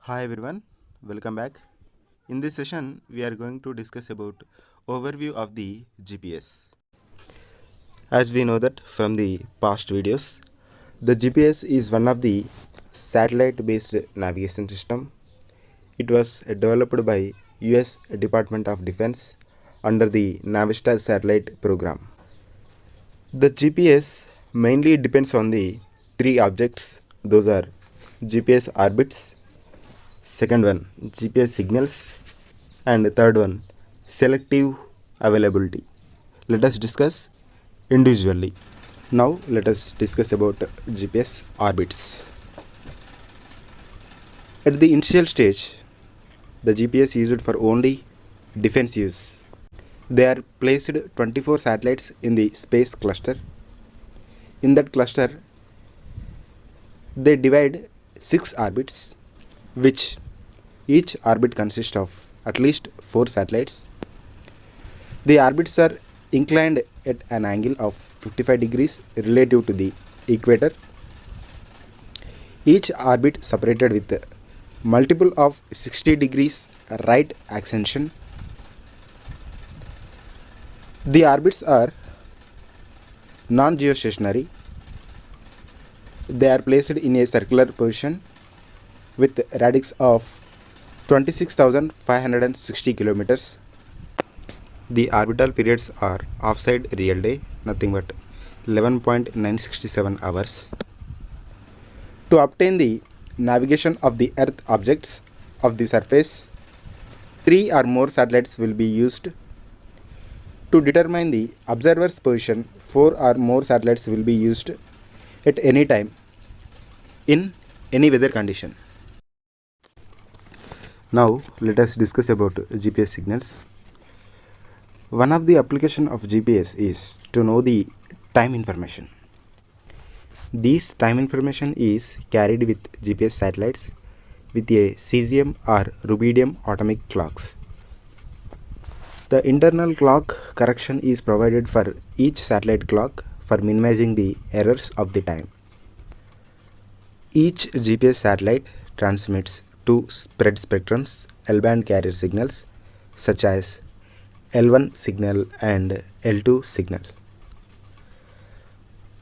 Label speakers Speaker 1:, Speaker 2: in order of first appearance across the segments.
Speaker 1: Hi everyone, welcome back. In this session, we are going to discuss about overview of the GPS. As we know that from the past videos, the GPS is one of the satellite-based navigation system. It was developed by US Department of Defense under the Navistar satellite program. The GPS mainly depends on the three objects. Those are GPS orbits, second one GPS signals, and the third one selective availability. Let us discuss individually. Now let us discuss about GPS orbits. At the initial stage, the GPS used for only defense use. They are placed 24 satellites in the space cluster. In that cluster, they divide 6 orbits, which each orbit consists of at least 4 satellites. The orbits are inclined at an angle of 55 degrees relative to the equator. Each orbit separated with multiple of 60 degrees right ascension. The orbits are non-geostationary. They are placed in a circular position with radix of 26,560 kilometers. The orbital periods are offside real day, nothing but 11.967 hours. To obtain the navigation of the Earth objects of the surface, 3 or more satellites will be used. To determine the observer's position, 4 or more satellites will be used at any time in any weather condition. Now let us discuss about GPS signals. One of the application of GPS is to know the time information. This time information is carried with GPS satellites with a cesium or rubidium atomic clocks. The internal clock correction is provided for each satellite clock for minimizing the errors of the time. Each GPS satellite transmits two spread spectrums L-band carrier signals such as L1 signal and L2 signal.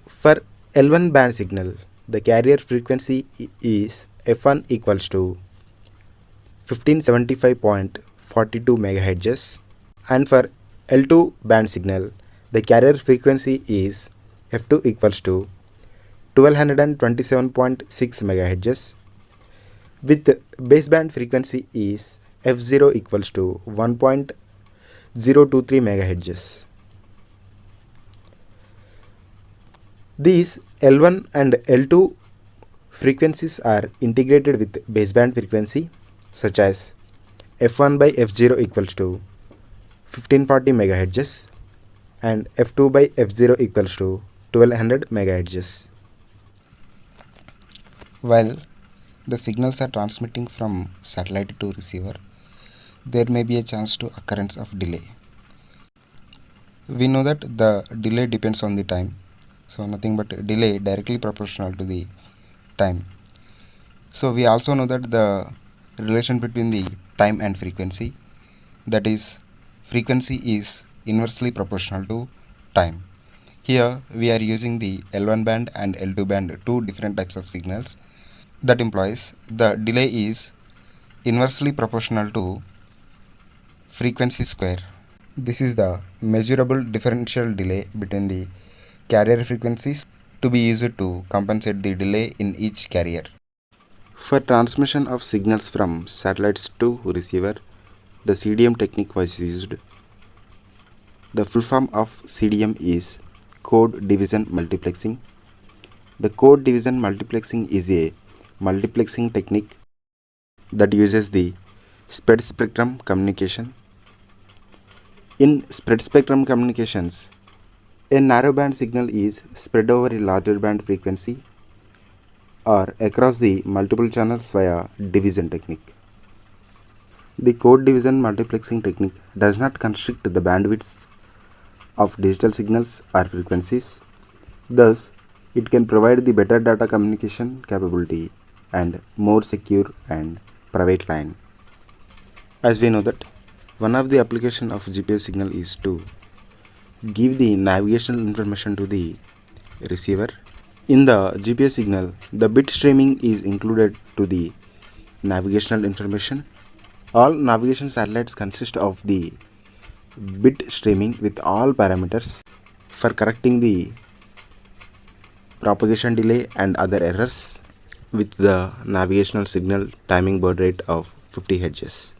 Speaker 1: For L1 band signal, the carrier frequency is F1 equals to 1575.42 MHz, and for L2 band signal, the carrier frequency is F2 equals to 1227.6 MHz, with baseband frequency is F0 equals to 1.023 MHz. These L1 and L2 frequencies are integrated with baseband frequency such as F1 by F0 equals to 1540 MHz and F2 by F0 equals to 1200 MHz.
Speaker 2: While the signals are transmitting from satellite to receiver, there may be a chance to occurrence of delay. We know that the delay depends on the time, so nothing but delay directly proportional to the time. So we also know that the relation between the time and frequency, that is frequency is inversely proportional to time. Here we are using the L1 band and L2 band, two different types of signals. That implies the delay is inversely proportional to frequency square. This is the measurable differential delay between the carrier frequencies to be used to compensate the delay in each carrier.
Speaker 1: For transmission of signals from satellites to receiver, the CDM technique was used. The full form of CDM is code division multiplexing. The code division multiplexing is a multiplexing technique that uses the spread spectrum communication. In spread spectrum communications, a narrowband signal is spread over a larger band frequency or across the multiple channels via division technique. The code division multiplexing technique does not constrict the bandwidths of digital signals or frequencies. Thus, it can provide the better data communication capability and more secure and private line. As we know that one of the application of GPS signal is to give the navigational information to the receiver. In the GPS signal, the bit streaming is included to the navigational information. All navigation satellites consist of the bit streaming with all parameters for correcting the propagation delay and other errors with the navigational signal timing baud rate of 50 Hz.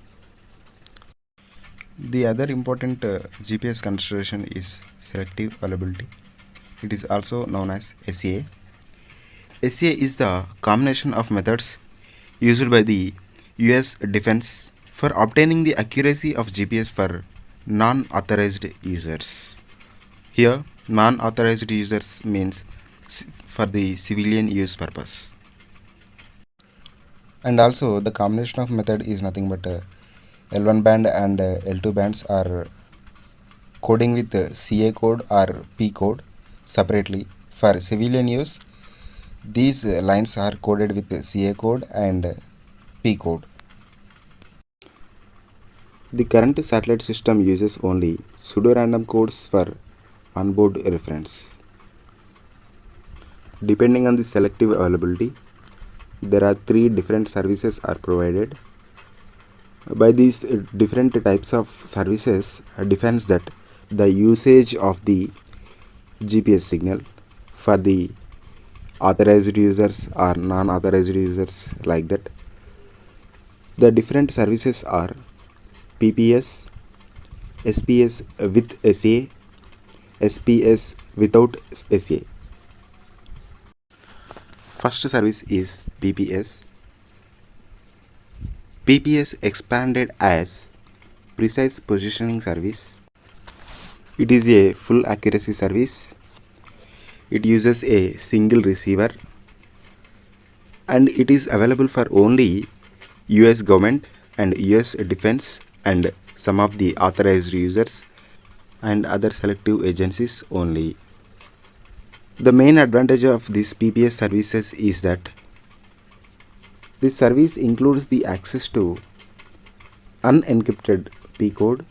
Speaker 2: The other important GPS consideration is selective availability. It is also known as SAA. SAA is the combination of methods used by the US Defense for obtaining the accuracy of GPS for non-authorized users. Here, non-authorized users means for the civilian use purpose. And also the combination of method is nothing but L1 band and L2 bands are coding with CA code or P code separately. For civilian use, these lines are coded with CA code and P code.
Speaker 1: The current satellite system uses only pseudo-random codes for onboard reference. Depending on the selective availability, there are 3 different services are provided. By these different types of services defines that the usage of the GPS signal for the authorized users or non-authorized users, like that. The different services are PPS, SPS with SA, SPS without SA. First service is PPS. PPS expanded as Precise Positioning Service. It is a full accuracy service. It uses a single receiver and it is available for only US government and US defense and some of the authorized users and other selective agencies only. The main advantage of these PPS services is that this service includes the access to unencrypted P code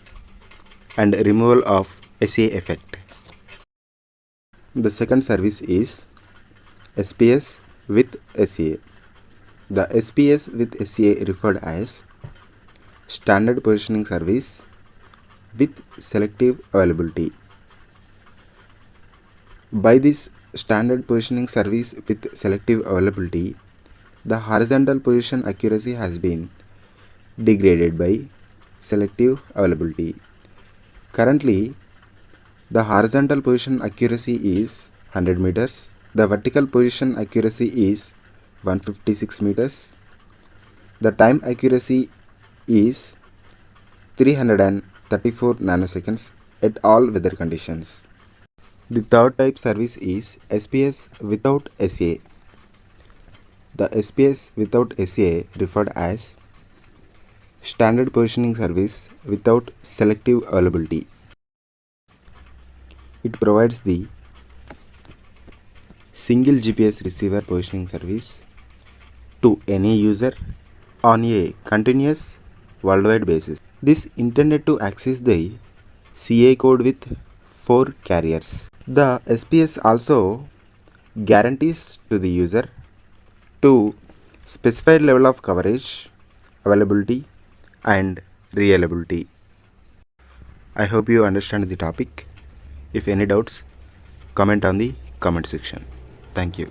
Speaker 1: and removal of SA effect. The second service is SPS with SA. The SPS with SA referred as Standard Positioning Service with Selective Availability. By this Standard Positioning Service with Selective Availability, the horizontal position accuracy has been degraded by selective availability. Currently, the horizontal position accuracy is 100 meters. The vertical position accuracy is 156 meters. The time accuracy is 334 nanoseconds at all weather conditions. The third type service is SPS without SA. The SPS without SA referred as Standard Positioning Service without Selective Availability. It provides the single GPS receiver positioning service to any user on a continuous worldwide basis. This intended to access the CA code with 4 carriers. The SPS also guarantees to the user to specified level of coverage, availability and reliability. I hope you understand the topic. If any doubts, comment on the comment section. Thank you.